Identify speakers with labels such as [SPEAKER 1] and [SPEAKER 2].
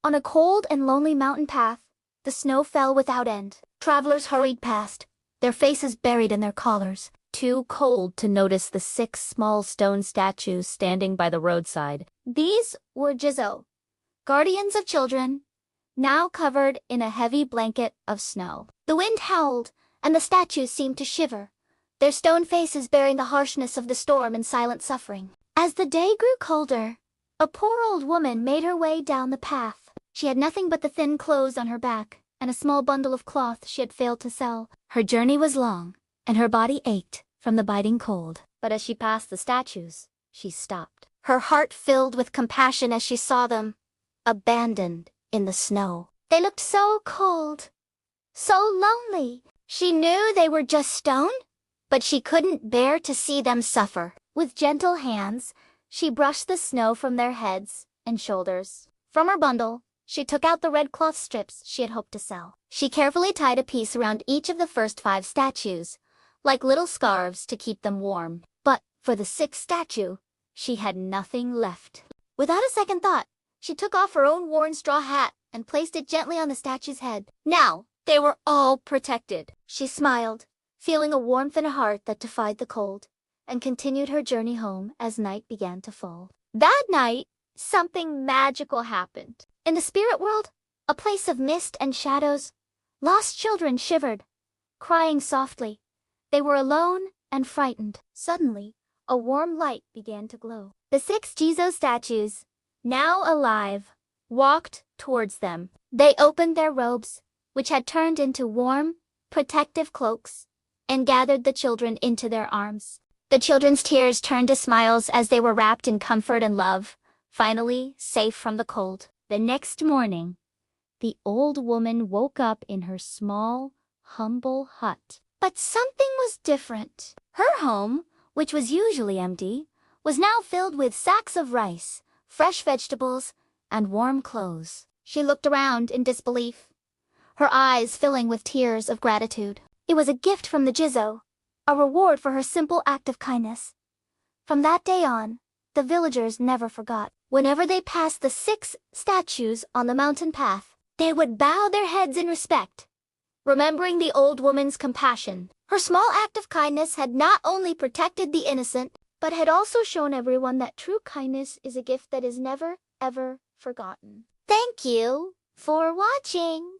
[SPEAKER 1] On a cold and lonely mountain path, the snow fell without end. Travelers hurried past, their faces buried in their collars, too cold to notice the 6 small stone statues standing by the roadside. These were Jizō, guardians of children, now covered in a heavy blanket of snow. The wind howled, and the statues seemed to shiver, their stone faces bearing the harshness of the storm and silent suffering. As the day grew colder, a poor old woman made her way down the path. She had nothing but the thin clothes on her back and a small bundle of cloth she had failed to sell. Her journey was long, and her body ached from the biting cold. But as she passed the statues, she stopped. Her heart filled with compassion as she saw them, abandoned in the snow. They looked so cold, so lonely. She knew they were just stone, but she couldn't bear to see them suffer. With gentle hands, she brushed the snow from their heads and shoulders. From her bundle, she took out the red cloth strips she had hoped to sell. She carefully tied a piece around each of the first 5 statues, like little scarves to keep them warm. But for the 6th statue, she had nothing left. Without a second thought, she took off her own worn straw hat and placed it gently on the statue's head. Now, they were all protected. She smiled, feeling a warmth in her heart that defied the cold, and continued her journey home as night began to fall. That night, something magical happened. In the spirit world, a place of mist and shadows, lost children shivered, crying softly. They were alone and frightened. Suddenly, a warm light began to glow. The 6 Jizō statues, now alive, walked towards them. They opened their robes, which had turned into warm, protective cloaks, and gathered the children into their arms. The children's tears turned to smiles as they were wrapped in comfort and love, finally safe from the cold. The next morning, the old woman woke up in her small, humble hut. But something was different. Her home, which was usually empty, was now filled with sacks of rice, fresh vegetables, and warm clothes. She looked around in disbelief, her eyes filling with tears of gratitude. It was a gift from the Jizō, a reward for her simple act of kindness. From that day on, the villagers never forgot. Whenever they passed the 6 statues on the mountain path, they would bow their heads in respect, remembering the old woman's compassion. Her small act of kindness had not only protected the innocent, but had also shown everyone that true kindness is a gift that is never, ever forgotten. Thank you for watching.